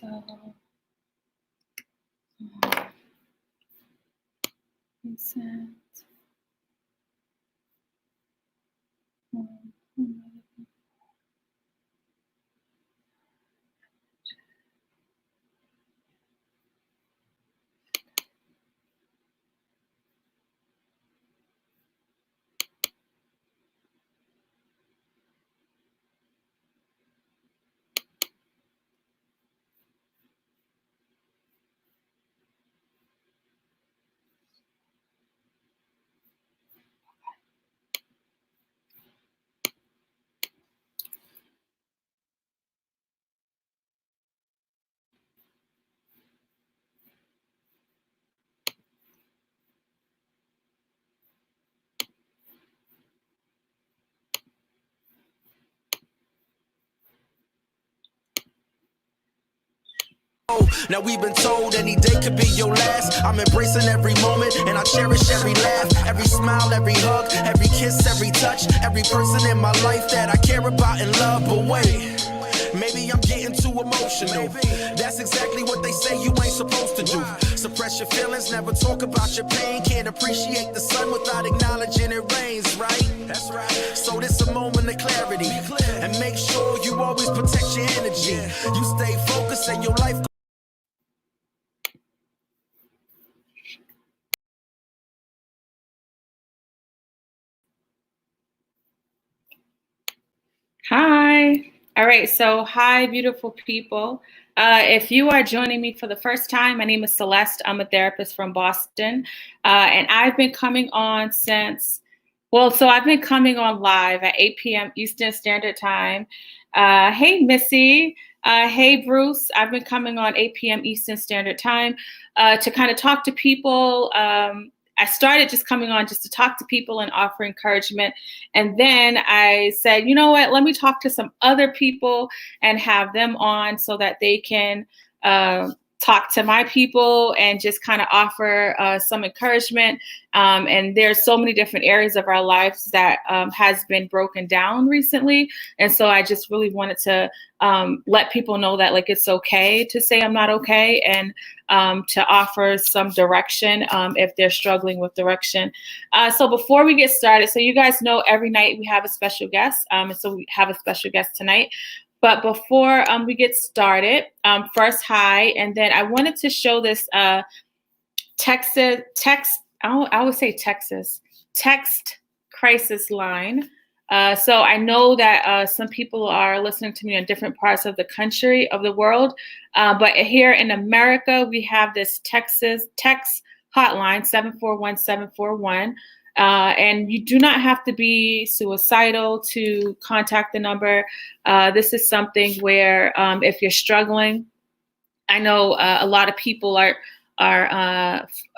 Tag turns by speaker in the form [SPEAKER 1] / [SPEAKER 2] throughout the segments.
[SPEAKER 1] So recent.
[SPEAKER 2] Now we've been told any day could be your last. I'm embracing every moment and I cherish every laugh, every smile, every hug, every kiss, every touch, every person in my life that I care about and love. But wait, maybe I'm getting too emotional. That's exactly what they say you ain't supposed to do. Suppress your feelings, never talk about your pain. Can't appreciate the sun without acknowledging it rains, right? That's right. So this a moment of clarity. And make sure you always protect your energy. You stay focused and your life.
[SPEAKER 1] Hi. All right. So, hi, beautiful people. If you are joining me for the first time, my name is Celeste. I'm a therapist from Boston. And I've been coming on I've been coming on live at 8 p.m. Eastern Standard Time. Hey, Missy. Hey, Bruce. I've been coming on 8 p.m. Eastern Standard Time to kind of talk to people. I started just coming on just to talk to people and offer encouragement. And then I said, you know what, let me talk to some other people and have them on so that they can talk to my people and just kind of offer some encouragement. And there's so many different areas of our lives that has been broken down recently. And so I just really wanted to let people know that like it's okay to say I'm not okay, and to offer some direction if they're struggling with direction. So before we get started, so you guys know every night we have a special guest. And so we have a special guest tonight. But before we get started, first, hi. And then I wanted to show this text crisis line. So I know that some people are listening to me in different parts of the country, of the world. But here in America, we have this text hotline, 741-741. And you do not have to be suicidal to contact the number. This is something where if you're struggling, I know a lot of people are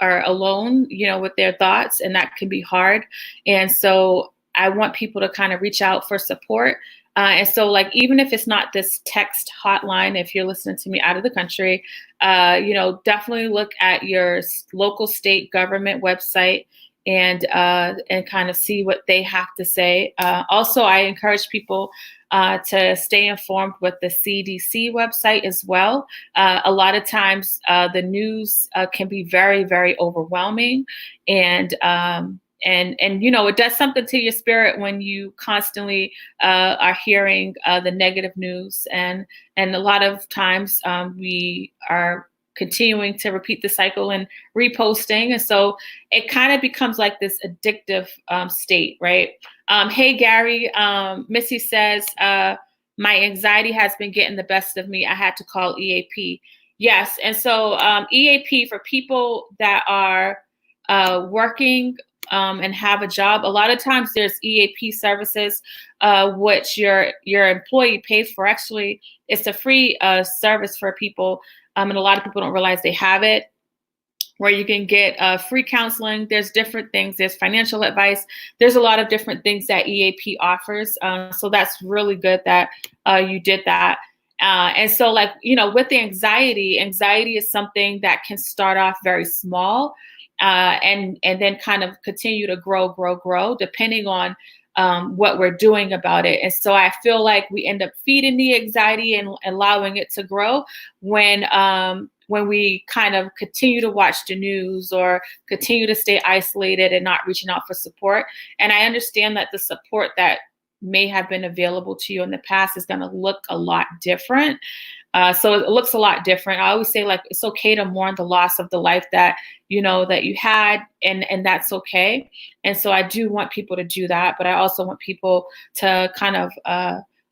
[SPEAKER 1] alone, with their thoughts, and that can be hard. And so I want people to kind of reach out for support. And so, like, even if it's not this text hotline, if you're listening to me out of the country, definitely look at your local state government website and kind of see what they have to say. Also, I encourage people to stay informed with the CDC website as well. A lot of times the news can be very, very overwhelming, and it does something to your spirit when you constantly are hearing the negative news, and a lot of times we are continuing to repeat the cycle and reposting. And so it kind of becomes like this addictive state, right? Hey, Gary, Missy says, my anxiety has been getting the best of me. I had to call EAP. Yes. And so EAP, for people that are working and have a job, a lot of times there's EAP services, which your employee pays for. Actually, it's a free service for people. And a lot of people don't realize they have it, where you can get free counseling. There's different things. There's financial advice. There's a lot of different things that EAP offers. So that's really good that you did that. And so, like, with the anxiety is something that can start off very small and then kind of continue to grow, depending on what we're doing about it. And so I feel like we end up feeding the anxiety and allowing it to grow when we kind of continue to watch the news or continue to stay isolated and not reaching out for support. And I understand that the support that may have been available to you in the past is going to look a lot different. So it looks a lot different. I always say, like, it's okay to mourn the loss of the life that that you had, and that's okay. And so I do want people to do that, but I also want people to kind of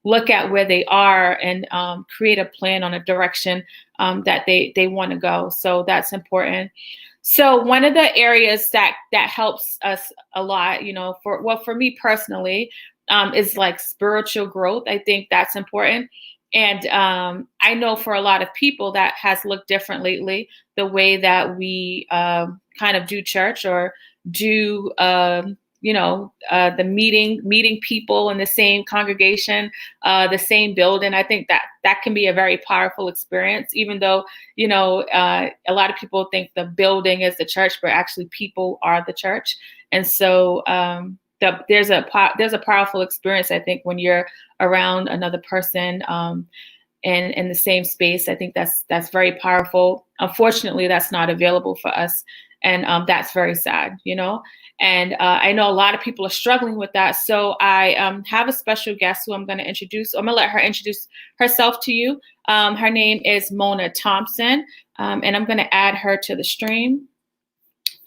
[SPEAKER 1] look at where they are and create a plan on a direction that they want to go. So that's important. So one of the areas that helps us a lot, for me personally, is like spiritual growth. I think that's important. And I know for a lot of people that has looked different lately, the way that we kind of do church or do, the meeting people in the same congregation, the same building. I think that can be a very powerful experience, even though, a lot of people think the building is the church, but actually people are the church. And so there's a powerful experience, I think, when you're around another person in the same space. I think that's very powerful. Unfortunately, that's not available for us, and that's very sad, And I know a lot of people are struggling with that. So I have a special guest who I'm going to introduce. I'm going to let her introduce herself to you. Her name is Mona Thompson, and I'm going to add her to the stream.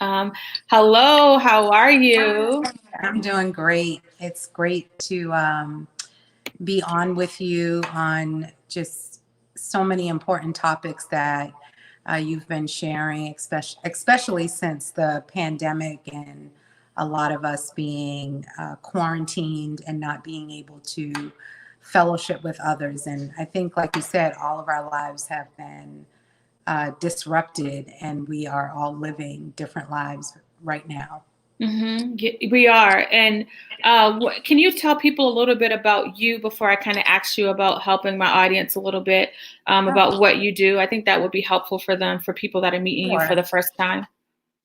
[SPEAKER 1] Hello, how are you?
[SPEAKER 3] I'm doing great. It's great to be on with you on just so many important topics that you've been sharing, especially since the pandemic and a lot of us being quarantined and not being able to fellowship with others. And I think, like you said, all of our lives have been disrupted, and we are all living different lives right now.
[SPEAKER 1] Mm-hmm. We are. And can you tell people a little bit about you before I kind of ask you about helping my audience a little bit about what you do? I think that would be helpful for them, for people that are meeting you for the first time.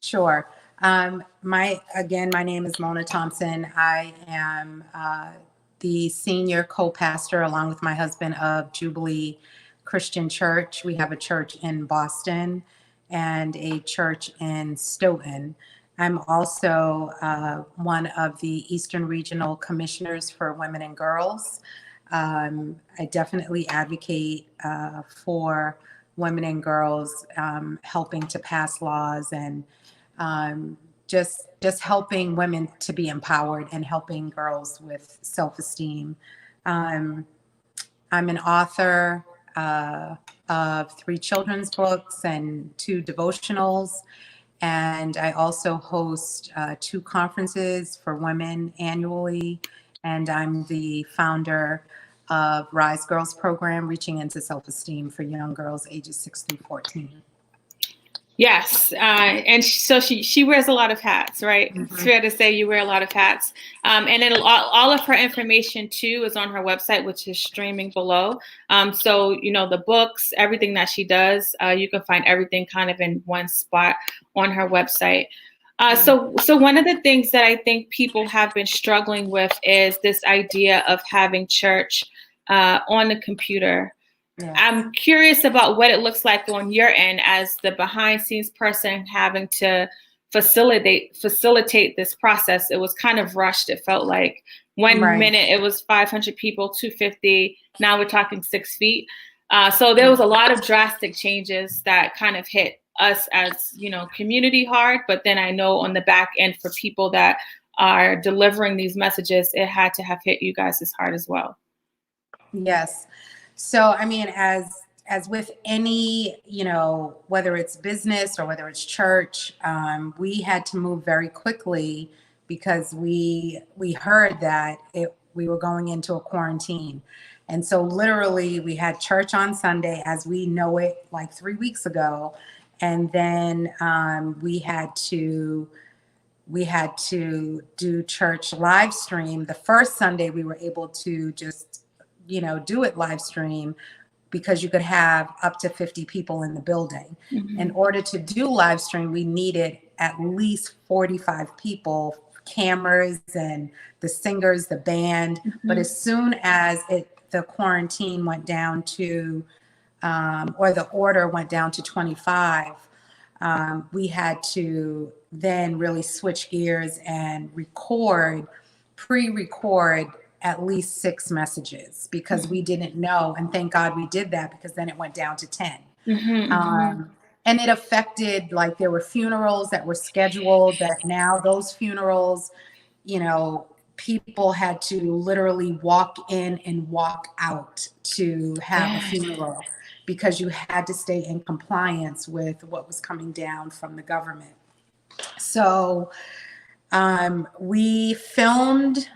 [SPEAKER 3] Sure. My name is Mona Thompson. I am the senior co-pastor, along with my husband, of Jubilee Christian Church. We have a church in Boston and a church in Stoughton. I'm also one of the Eastern Regional Commissioners for Women and Girls. I definitely advocate for women and girls, helping to pass laws and just helping women to be empowered and helping girls with self-esteem. I'm an author of 3 children's books and 2 devotionals. And I also host 2 conferences for women annually. And I'm the founder of Rise Girls program, reaching into self-esteem for young girls ages 6 through 14.
[SPEAKER 1] Yes. And so she wears a lot of hats, right?
[SPEAKER 3] Mm-hmm.
[SPEAKER 1] It's fair to say you wear a lot of hats. And then all of her information too is on her website, which is streaming below. So, the books, everything that she does, you can find everything kind of in one spot on her website. So one of the things that I think people have been struggling with is this idea of having church on the computer. Yes. I'm curious about what it looks like on your end as the behind scenes person having to facilitate this process. It was kind of rushed. It felt like one minute it was 500 people, 250. Now we're talking 6 feet. So there was a lot of drastic changes that kind of hit us as, community hard. But then I know on the back end for people that are delivering these messages, it had to have hit you guys as hard as well.
[SPEAKER 3] Yes. So, I mean, as with any, whether it's business or whether it's church, we had to move very quickly because we heard that we were going into a quarantine. And so literally we had church on Sunday as we know it, like 3 weeks ago. And then we had to do church live stream. The first Sunday we were able to just do it live stream because you could have up to 50 people in the building. Mm-hmm. In order to do live stream, we needed at least 45 people cameras and the singers, the band. But as soon as the quarantine went down to, or the order went down to 25, we had to then really switch gears and pre-record at least 6 messages, because we didn't know. And thank God we did that, because then it went down to 10. And it affected, like, there were funerals that were scheduled that now those funerals, you know, people had to literally walk in and walk out to have a funeral, because you had to stay in compliance with what was coming down from the government. So we filmed,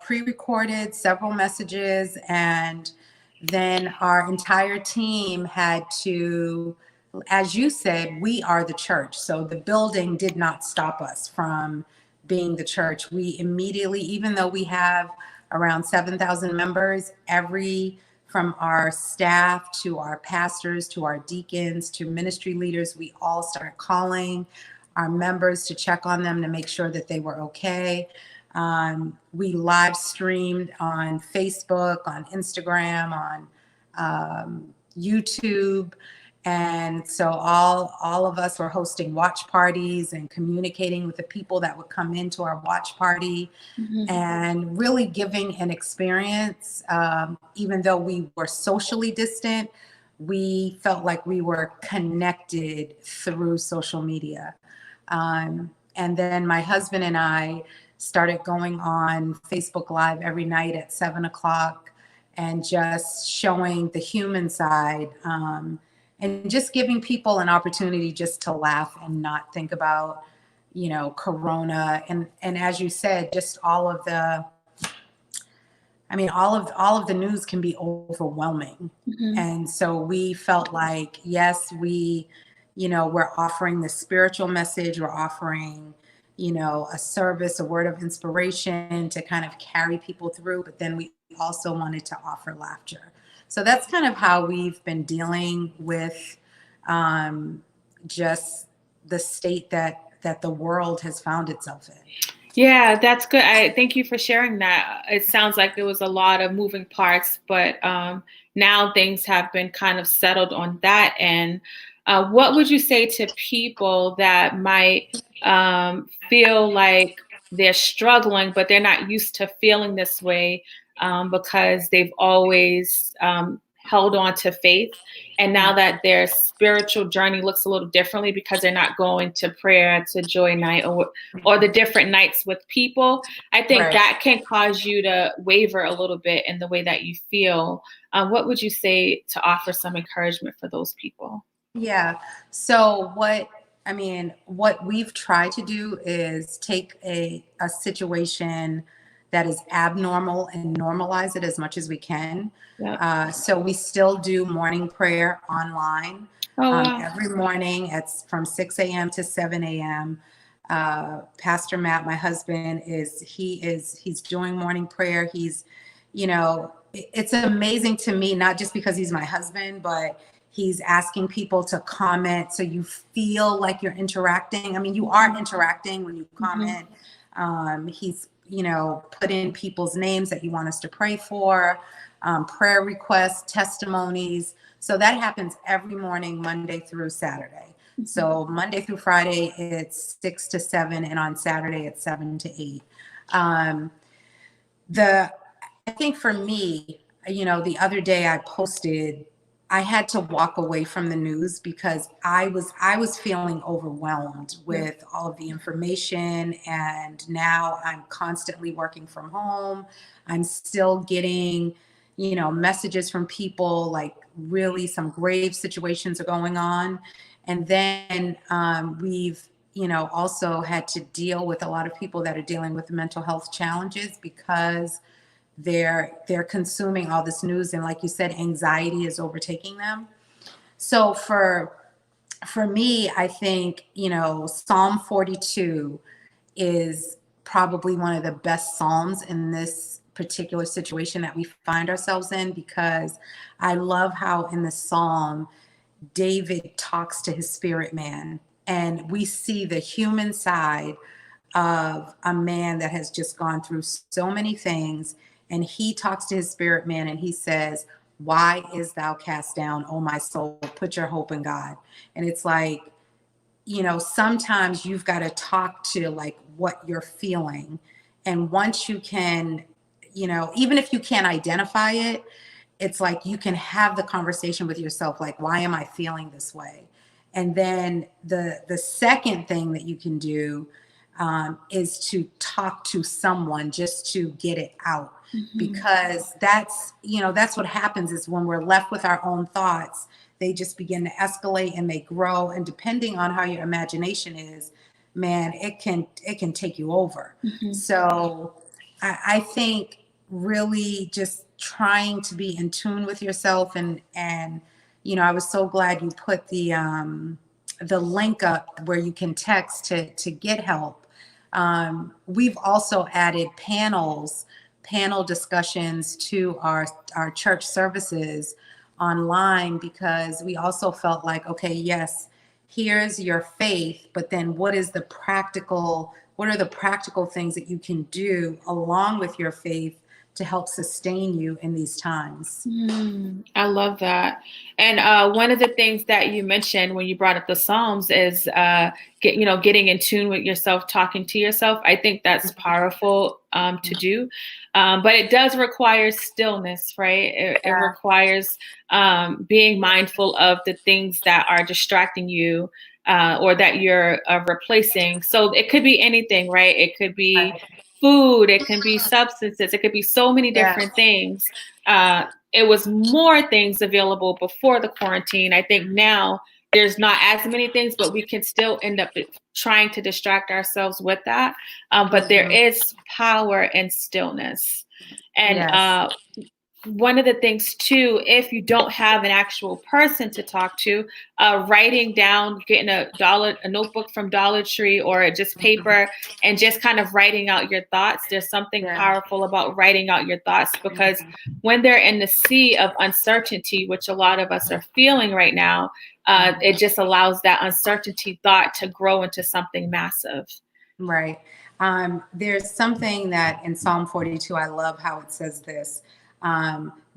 [SPEAKER 3] pre-recorded several messages, and then our entire team had to, as you said, we are the church. So the building did not stop us from being the church. We immediately, even though we have around 7,000 members, from our staff to our pastors to our deacons to ministry leaders, we all started calling our members to check on them to make sure that they were okay. We live streamed on Facebook, on Instagram, on YouTube. And so all of us were hosting watch parties and communicating with the people that would come into our watch party, and really giving an experience. Even though we were socially distant, we felt like we were connected through social media. And then my husband and I started going on Facebook Live every night at 7:00 and just showing the human side, and just giving people an opportunity just to laugh and not think about, you know, Corona. And as you said, just all of the news can be overwhelming. And so we felt like, yes, we're offering the spiritual message, we're offering, you know, a service, a word of inspiration to kind of carry people through, but then we also wanted to offer laughter. So that's kind of how we've been dealing with just the state that the world has found itself in.
[SPEAKER 1] Yeah, that's good. I thank you for sharing that. It sounds like there was a lot of moving parts, but now things have been kind of settled on that. And what would you say to people that might feel like they're struggling, but they're not used to feeling this way because they've always held on to faith, and now that their spiritual journey looks a little differently because they're not going to prayer, to joy night, or the different nights with people? I think that can cause you to waver a little bit in the way that you feel. What would you say to offer some encouragement for those people?
[SPEAKER 3] Yeah. So what we've tried to do is take a situation that is abnormal and normalize it as much as we can. So we still do morning prayer online every morning. It's from 6 a.m. to 7 a.m. Pastor Matt, my husband, he's doing morning prayer. He's, you know, it's amazing to me, not just because he's my husband, but he's asking people to comment, so you feel like you're interacting. I mean, you are interacting when you comment. He's, you know, put in people's names that you want us to pray for, prayer requests, testimonies. So that happens every morning, Monday through Saturday. So Monday through Friday, it's 6 to 7, and on Saturday, it's 7 to 8. I think for me, you know, the other day I posted, I had to walk away from the news because I was feeling overwhelmed with all of the information. And now I'm constantly working from home. I'm still getting, you know, messages from people, like really some grave situations are going on. And then we've, you know, also had to deal with a lot of people that are dealing with mental health challenges because they're consuming all this news, and like you said, anxiety is overtaking them. So for me, I think, you know, Psalm 42 is probably one of the best Psalms in this particular situation that we find ourselves in, because I love how in the Psalm, David talks to his spirit man, and we see the human side of a man that has just gone through so many things. And he talks to his spirit man and he says, "Why is thou cast down, O my soul? Put your hope in God." And it's like, sometimes you've got to talk to like what you're feeling. And once you can, even if you can't identify it, it's like you can have the conversation with yourself, like, why am I feeling this way? And then the second thing that you can do is to talk to someone just to get it out. Because that's what happens is when we're left with our own thoughts, they just begin to escalate and they grow. And depending on how your imagination is, man, it can take you over. So I think really just trying to be in tune with yourself, and I was so glad you put the link up where you can text to get help. We've also added panel discussions to our church services online, because we also felt like, okay, yes, here's your faith, but then what are the practical things that you can do along with your faith to help sustain you in these times?
[SPEAKER 1] I love that. And one of the things that you mentioned when you brought up the Psalms is getting in tune with yourself, talking to yourself. I think that's powerful to do. But it does require stillness, right? It requires being mindful of the things that are distracting you or that you're replacing. So it could be anything, right? It could be food, it can be substances, it could be so many different things. It was more things available before the quarantine. I think now there's not as many things, but we can still end up trying to distract ourselves with that. But there is power in stillness. And one of the things too, if you don't have an actual person to talk to, writing down, getting a notebook from Dollar Tree or just paper and just kind of writing out your thoughts. There's something powerful about writing out your thoughts, because when they're in the sea of uncertainty, which a lot of us are feeling right now, it just allows that uncertainty thought to grow into something massive.
[SPEAKER 3] Right. There's something that in Psalm 42, I love how it says this.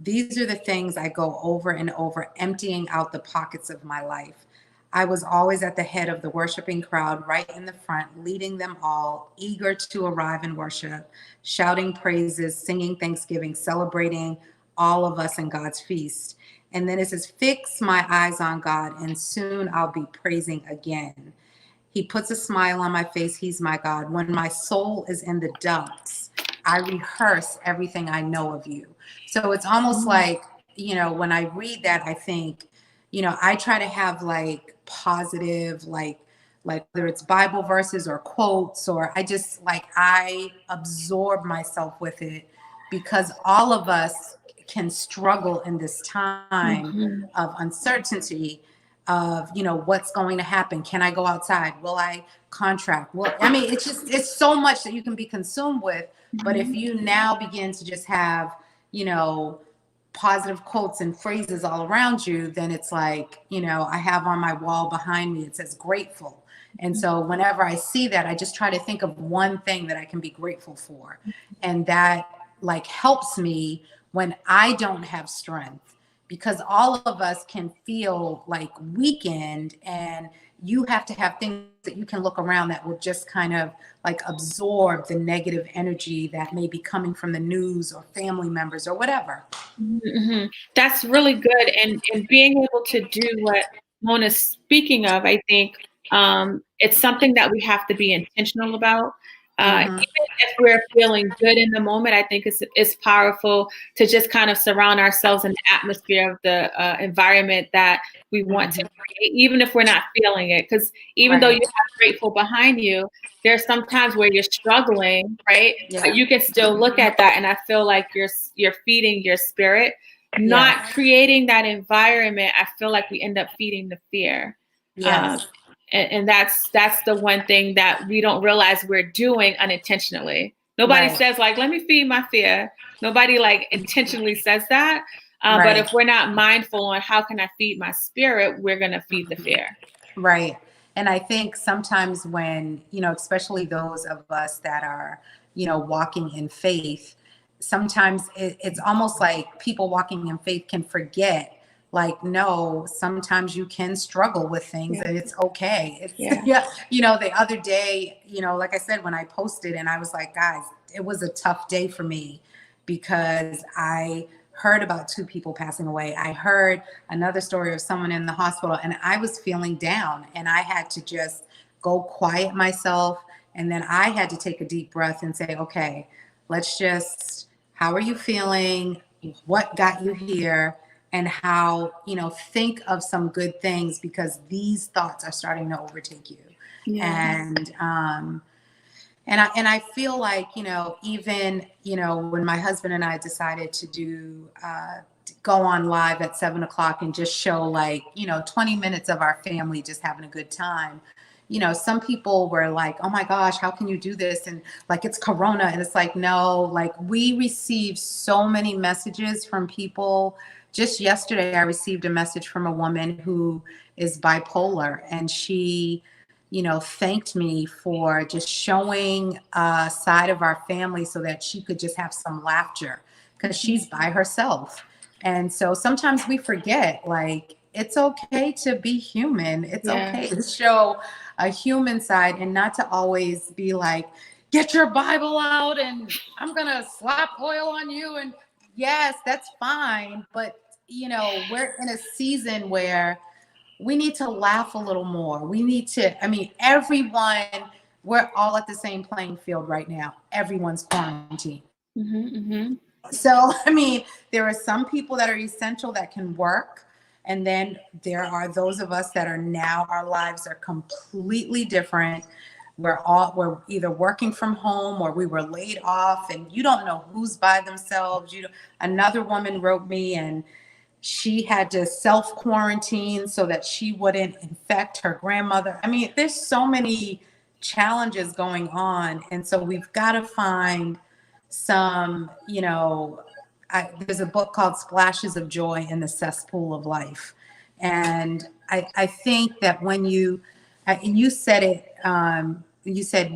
[SPEAKER 3] These are the things I go over and over, emptying out the pockets of my life. I was always at the head of the worshiping crowd, right in the front, leading them all, eager to arrive in worship, shouting praises, singing thanksgiving, celebrating all of us in God's feast. And then it says, fix my eyes on God, and soon I'll be praising again. He puts a smile on my face. He's my God. When my soul is in the dumps, I rehearse everything I know of you. So it's almost like, when I read that, I think, I try to have like positive, like whether it's Bible verses or quotes, or I absorb myself with it, because all of us can struggle in this time of uncertainty of, what's going to happen. Can I go outside? Will I contract? Well, I mean, it's so much that you can be consumed with. But if you now begin to just have, positive quotes and phrases all around you, then it's like, I have on my wall behind me, it says grateful. And so whenever I see that, I just try to think of one thing that I can be grateful for. And that like helps me when I don't have strength, because all of us can feel like weakened, and you have to have things that you can look around that will just kind of like absorb the negative energy that may be coming from the news or family members or whatever.
[SPEAKER 1] That's really good. And being able to do what Mona's speaking of, I think it's something that we have to be intentional about. Even if we're feeling good in the moment, I think it's powerful to just kind of surround ourselves in the atmosphere of the environment that we want to create, even if we're not feeling it. Because even though you have grateful behind you, there's some times where you're struggling, right? But you can still look at that, and I feel like you're feeding your spirit. Not creating that environment, I feel like we end up feeding the fear. And that's the one thing that we don't realize we're doing unintentionally. Nobody says like, let me feed my fear. Nobody like intentionally says that. But if we're not mindful on how can I feed my spirit, we're going to feed the fear.
[SPEAKER 3] Right. And I think sometimes when, especially those of us that are, walking in faith, sometimes it's almost like people walking in faith can forget, like, no, sometimes you can struggle with things and it's okay. It's, the other day, like I said, when I posted and I was like, guys, it was a tough day for me because I heard about 2 people passing away. I heard another story of someone in the hospital and I was feeling down and I had to just go quiet myself. And then I had to take a deep breath and say, okay, how are you feeling? What got you here? And how, think of some good things because these thoughts are starting to overtake you. Yeah. And I feel like, even, when my husband and I decided to go on live at 7:00 and just show 20 minutes of our family just having a good time. Some people were like, oh my gosh, how can you do this? And like, it's Corona. And it's like, no, like we received so many messages from people. Just yesterday, I received a message from a woman who is bipolar and she thanked me for just showing a side of our family so that she could just have some laughter because she's by herself. And so sometimes we forget, like, it's okay to be human. It's okay to show a human side and not to always be like, get your Bible out and I'm going to slap oil on you. And yes, that's fine. But, we're in a season where we need to laugh a little more. We need to, everyone, we're all at the same playing field right now. Everyone's quarantined. So, there are some people that are essential that can work. And then there are those of us that are now, our lives are completely different. We're either working from home or we were laid off and you don't know who's by themselves. Another woman wrote me and she had to self-quarantine so that she wouldn't infect her grandmother. There's so many challenges going on. And so we've got to find some, there's a book called Splashes of Joy in the Cesspool of Life. And I think that when you said it, you said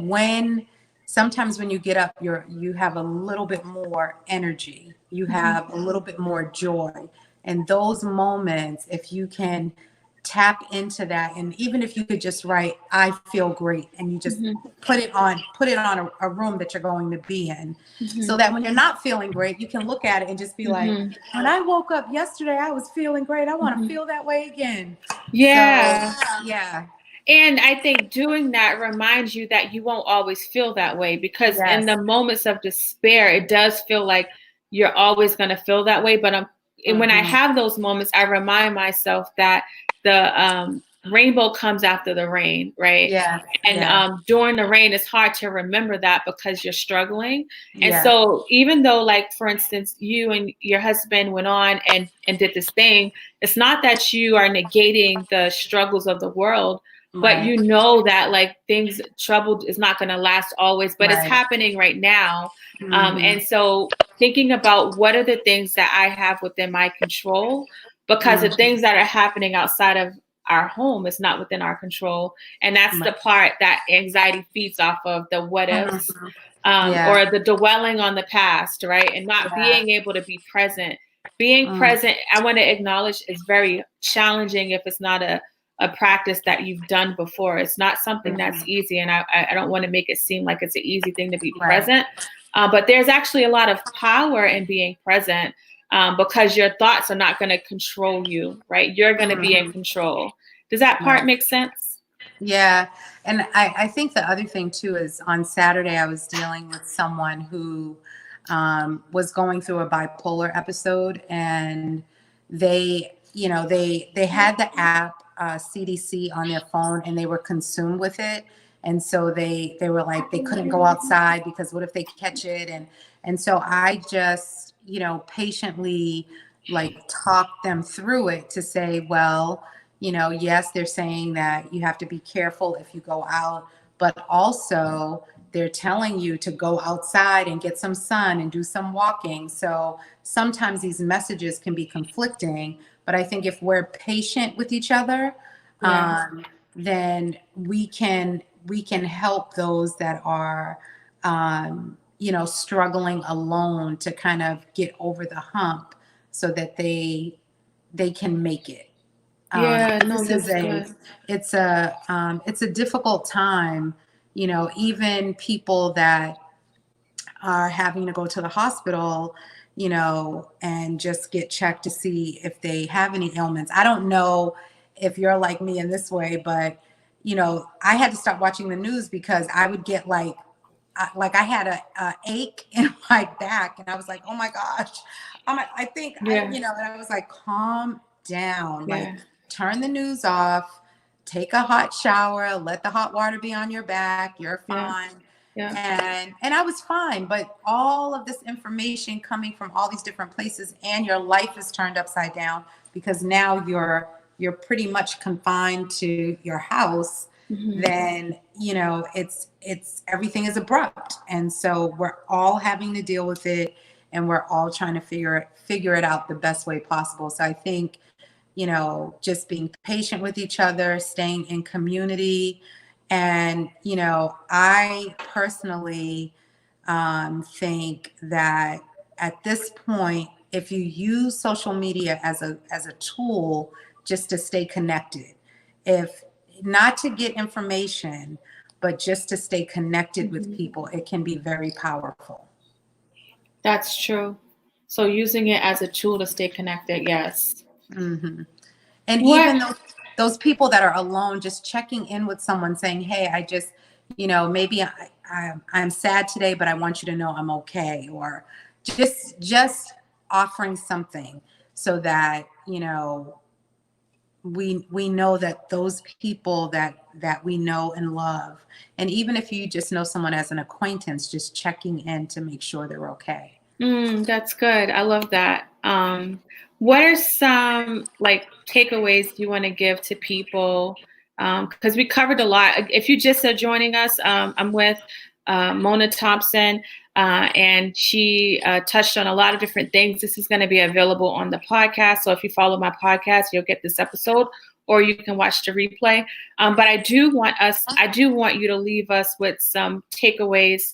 [SPEAKER 3] sometimes when you get up, you have a little bit more energy, you have a little bit more joy. And those moments, if you can tap into that, and even if you could just write, I feel great, and you just put it on a room that you're going to be in, so that when you're not feeling great, you can look at it and just be like, when I woke up yesterday, I was feeling great. I want to feel that way again.
[SPEAKER 1] Yeah.
[SPEAKER 3] So, yeah.
[SPEAKER 1] And I think doing that reminds you that you won't always feel that way because in the moments of despair, it does feel like you're always going to feel that way. But and when I have those moments, I remind myself that the rainbow comes after the rain, right?
[SPEAKER 3] Yeah.
[SPEAKER 1] And during the rain, it's hard to remember that because you're struggling. And so even though, like, for instance, you and your husband went on and did this thing, it's not that you are negating the struggles of the world, but you know that like trouble is not going to last always, but it's happening right now. And so thinking about what are the things that I have within my control, because the things that are happening outside of our home is not within our control. And that's the part that anxiety feeds off of, the what ifs, or the dwelling on the past, right? And not being able to be present. Being present, I want to acknowledge, is very challenging if it's not a practice that you've done before. It's not something that's easy. And I don't want to make it seem like it's an easy thing to be present. But there's actually a lot of power in being present, because your thoughts are not going to control you, right? You're going to be in control. Does that part make sense?
[SPEAKER 3] Yeah. And I think the other thing too is on Saturday, I was dealing with someone who was going through a bipolar episode, and they had the app CDC on their phone and they were consumed with it. And so they were like, they couldn't go outside because what if they catch it? And so I just, patiently like talked them through it to say, well, yes, they're saying that you have to be careful if you go out, but also they're telling you to go outside and get some sun and do some walking. So sometimes these messages can be conflicting, but I think if we're patient with each other, then we can help those that are, struggling alone to kind of get over the hump so that they can make it.
[SPEAKER 1] Yeah, no,
[SPEAKER 3] This is
[SPEAKER 1] that's good.
[SPEAKER 3] it's a difficult time, even people that are having to go to the hospital, and just get checked to see if they have any ailments. I don't know if you're like me in this way, but I had to stop watching the news because I would get like I had a ache in my back, and I was like, oh my gosh, I think
[SPEAKER 1] Yeah,
[SPEAKER 3] and I was like, calm down, like
[SPEAKER 1] yeah,
[SPEAKER 3] turn the news off, take a hot shower, let the hot water be on your back, you're
[SPEAKER 1] yeah,
[SPEAKER 3] fine.
[SPEAKER 1] yeah,
[SPEAKER 3] And I was fine, but all of this information coming from all these different places, and your life is turned upside down because now you're pretty much confined to your house.
[SPEAKER 1] hmm,
[SPEAKER 3] Then it's everything is abrupt, and so we're all having to deal with it, and we're all trying to figure it out the best way possible. So I think just being patient with each other, staying in community. And, I personally think that at this point, if you use social media as a tool just to stay connected, if not to get information, but just to stay connected with
[SPEAKER 1] hmm.
[SPEAKER 3] people, it can be very powerful.
[SPEAKER 1] That's true. So using it as a tool to stay connected, yes.
[SPEAKER 3] Hmm. And
[SPEAKER 1] What?
[SPEAKER 3] even those people that are alone, just checking in with someone saying, hey, I just, maybe I'm sad today, but I want you to know I'm okay. Or just offering something so that, we know that those people that we know and love. And even if you just know someone as an acquaintance, just checking in to make sure they're okay.
[SPEAKER 1] That's good. I love that. What are some like takeaways you want to give to people? Because we covered a lot. If you just are joining us, I'm with Mona Thompson, and she touched on a lot of different things. This is going to be available on the podcast. So if you follow my podcast, you'll get this episode, or you can watch the replay. But I do want you to leave us with some takeaways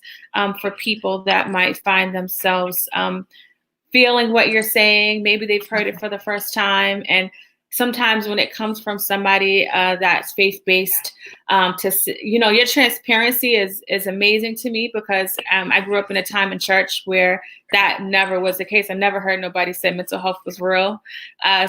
[SPEAKER 1] for people that might find themselves feeling what you're saying. Maybe they've heard it for the first time. And sometimes when it comes from somebody that's faith-based, your transparency is amazing to me because I grew up in a time in church where that never was the case. I never heard nobody say mental health was real.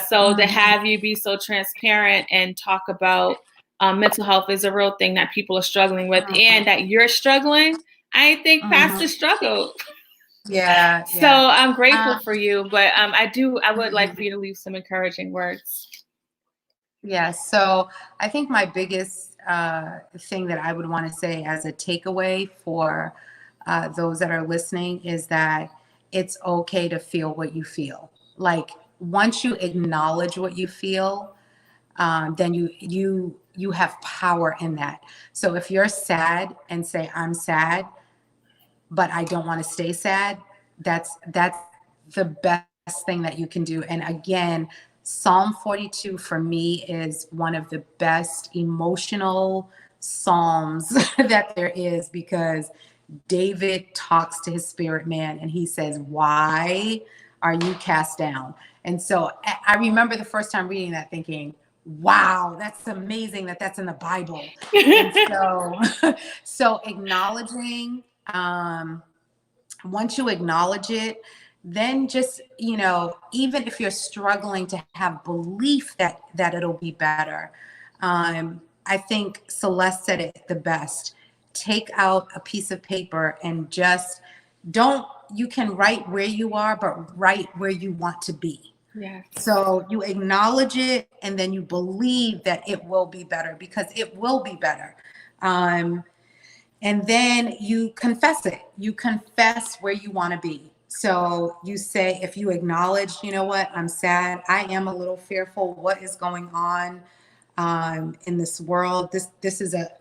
[SPEAKER 1] So to have you be so transparent and talk about mental health is a real thing that people are struggling with, and that you're struggling. I think Pastor struggled.
[SPEAKER 3] Yeah,
[SPEAKER 1] So
[SPEAKER 3] yeah.
[SPEAKER 1] I'm grateful
[SPEAKER 3] Uh,
[SPEAKER 1] for you, but I would like for you to leave some encouraging words.
[SPEAKER 3] Yeah, so I think my biggest thing that I would want to say as a takeaway for those that are listening is that it's okay to feel what you feel. Like once you acknowledge what you feel, then you have power in that. So if you're sad and say I'm sad, but I don't want to stay sad, that's the best thing that you can do. And again, Psalm 42 for me is one of the best emotional psalms that there is, because David talks to his spirit man and he says, why are you cast down? And so I remember the first time reading that thinking, wow, that's amazing that that's in the Bible. And so acknowledging, once you acknowledge it, then just, even if you're struggling to have belief that it'll be better, I think Celeste said it the best. Take out a piece of paper and just you can write where you are, but write where you want to be.
[SPEAKER 1] Yes.
[SPEAKER 3] So you acknowledge it and then you believe that it will be better, because it will be better. And then you confess it. You confess where you want to be. So you say, if you acknowledge, you know what, I'm sad. I am a little fearful. What is going on in this world?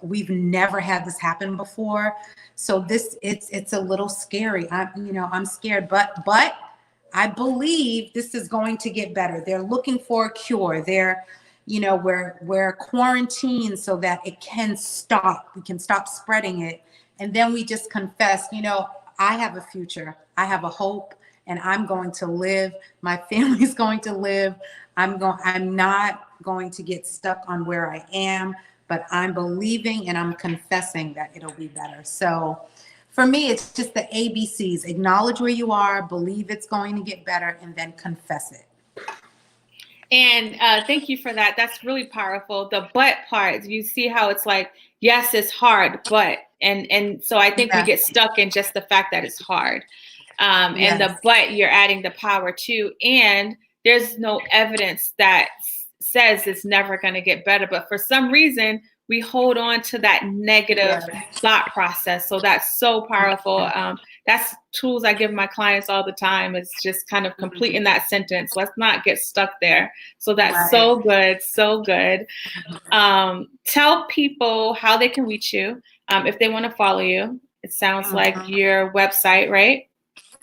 [SPEAKER 3] We've never had this happen before. So it's a little scary. I'm scared, but I believe this is going to get better. They're looking for a cure. we're quarantined so that it can stop. We can stop spreading it. And then we just confess, I have a future. I have a hope, and I'm going to live. My family's going to live. I'm not going to get stuck on where I am, but I'm believing and I'm confessing that it'll be better. So for me, it's just the ABCs. Acknowledge where you are, believe it's going to get better, and then confess it.
[SPEAKER 1] And thank you for that. That's really powerful. The but part, you see how it's like, yes, it's hard, but, and so I think we get stuck in just the fact that it's hard. And the but, you're adding the power too. And there's no evidence that says it's never going to get better. But for some reason, we hold on to that negative thought process. So that's so powerful. That's tools I give my clients all the time. It's just kind of completing that sentence. Let's not get stuck there. So that's so good. So good. Tell people how they can reach you if they want to follow you. It sounds like your website, right?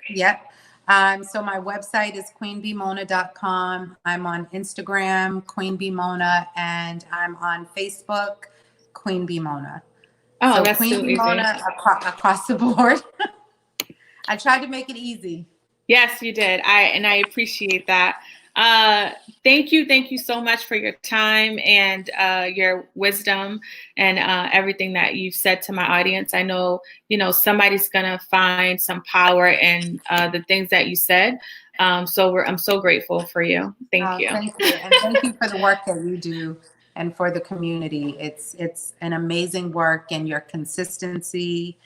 [SPEAKER 3] Yep. So my website is queenbmona.com. I'm on Instagram, queenbmona, and I'm on Facebook, Queen B Mona.
[SPEAKER 1] Oh,
[SPEAKER 3] so
[SPEAKER 1] that's
[SPEAKER 3] Queen
[SPEAKER 1] so
[SPEAKER 3] B
[SPEAKER 1] easy.
[SPEAKER 3] Mona across the board. I tried to make it easy.
[SPEAKER 1] Yes, you did. I appreciate that. Thank you so much for your time and your wisdom and everything that you've said to my audience. I know, somebody's gonna find some power in the things that you said. So I'm so grateful for you. Thank you.
[SPEAKER 3] Thank you, and thank you for the work that you do and for the community. It's an amazing work, and your consistency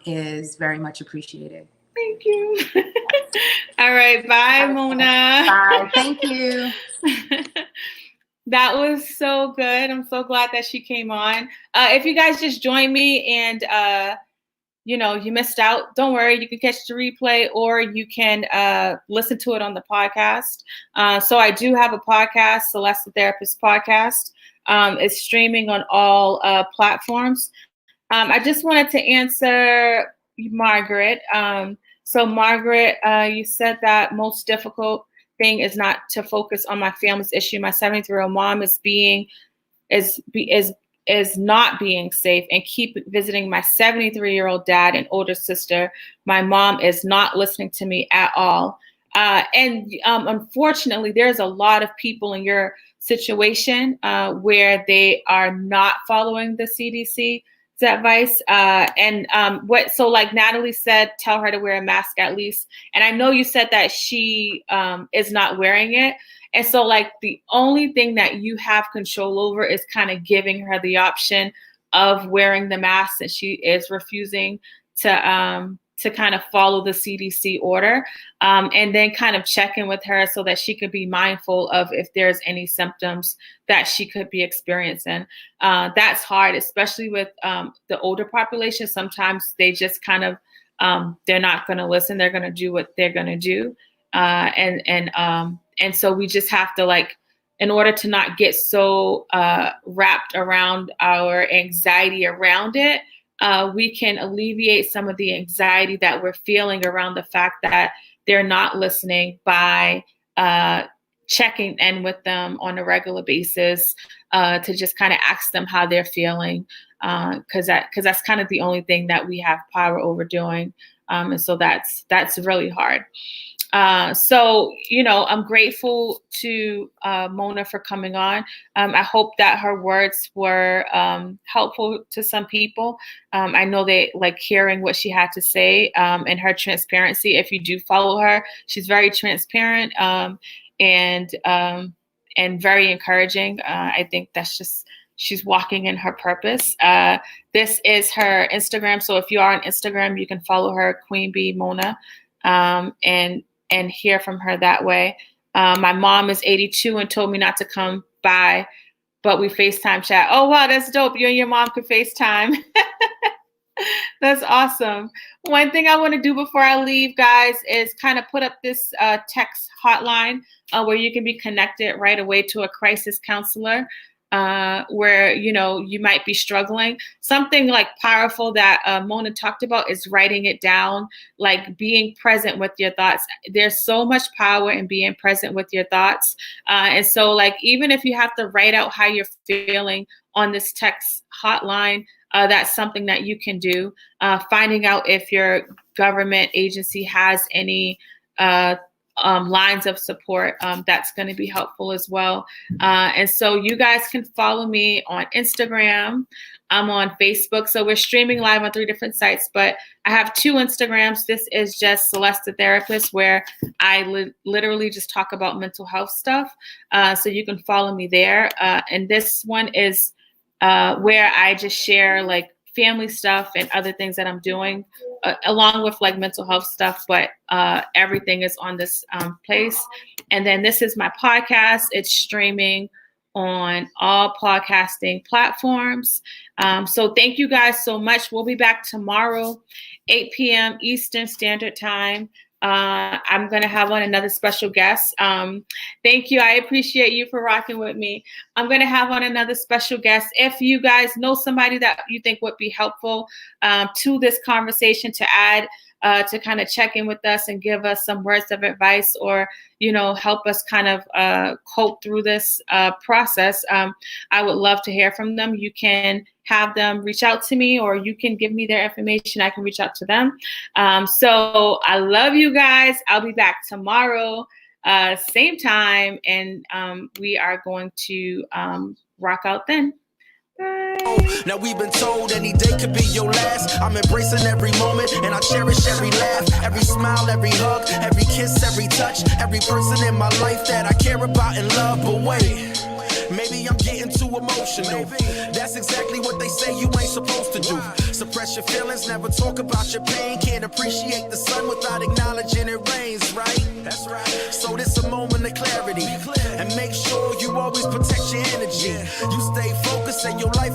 [SPEAKER 3] is very much appreciated.
[SPEAKER 1] Thank you. All right. Bye, Mona.
[SPEAKER 3] Bye. Thank you.
[SPEAKER 1] That was so good. I'm so glad that she came on. If you guys just joined me and, you missed out, don't worry. You can catch the replay or you can listen to it on the podcast. So I do have a podcast, Celeste the Therapist Podcast. It's streaming on all platforms. I just wanted to answer Margaret. So Margaret, you said that most difficult thing is not to focus on my family's issue. My 73-year-old mom is not being safe and keep visiting my 73-year-old dad and older sister. My mom is not listening to me at all. And unfortunately, there's a lot of people in your situation where they are not following the CDC advice. So like Natalie said, tell her to wear a mask at least. And I know you said that she is not wearing it. And so like the only thing that you have control over is kind of giving her the option of wearing the mask, and she is refusing to kind of follow the CDC order, and then kind of check in with her so that she could be mindful of if there's any symptoms that she could be experiencing. That's hard, especially with the older population. Sometimes they just kind of, they're not going to listen. They're going to do what they're going to do. And so we just have to, like, in order to not get so wrapped around our anxiety around it, we can alleviate some of the anxiety that we're feeling around the fact that they're not listening by checking in with them on a regular basis, to just kind of ask them how they're feeling, because that's kind of the only thing that we have power over doing. And so that's really hard. So, I'm grateful to Mona for coming on. I hope that her words were helpful to some people. I know they like hearing what she had to say, and her transparency. If you do follow her, she's very transparent and very encouraging. I think that's just, she's walking in her purpose. This is her Instagram. So if you are on Instagram, you can follow her, Queen B Mona, and hear from her that way. My mom is 82 and told me not to come by, but we FaceTime chat. Oh, wow, that's dope. You and your mom could FaceTime. That's awesome. One thing I want to do before I leave, guys, is kind of put up this text hotline where you can be connected right away to a crisis counselor. where, you know, you might be struggling. Something like powerful that Mona talked about is writing it down, like being present with your thoughts. There's so much power in being present with your thoughts. And so like, even if you have to write out how you're feeling on this text hotline, that's something that you can do. Finding out if your government agency has any lines of support, that's going to be helpful as well. And so you guys can follow me on Instagram. I'm on Facebook. So we're streaming live on 3 different sites, but I have 2 Instagrams. This is just Celeste the Therapist, where I literally just talk about mental health stuff. So you can follow me there. And this one is where I just share like family stuff and other things that I'm doing, along with like mental health stuff, but everything is on this place. And then this is my podcast. It's streaming on all podcasting platforms. So thank you guys so much. We'll be back tomorrow, 8 p.m. Eastern Standard Time. I'm going to have on another special guest. Thank you. I appreciate you for rocking with me. I'm going to have on another special guest. If you guys know somebody that you think would be helpful to this conversation to add, to kind of check in with us and give us some words of advice, or, you know, help us kind of cope through this process, I would love to hear from them. You can have them reach out to me, or you can give me their information. I can reach out to them. So I love you guys. I'll be back tomorrow, same time, and we are going to rock out then. Bye.
[SPEAKER 2] Now we've been told any day could be your last. I'm embracing every moment and I cherish every laugh, every smile, every hug, every kiss, every touch, every person in my life that I care about and love. But wait, maybe I'm getting too emotional. That's exactly what they say you ain't supposed to do. Suppress your feelings, never talk about your pain. Can't appreciate the sun without acknowledging it rains, right? That's right. So this a moment of clarity, and make sure you always protect your energy. You stay focused and your life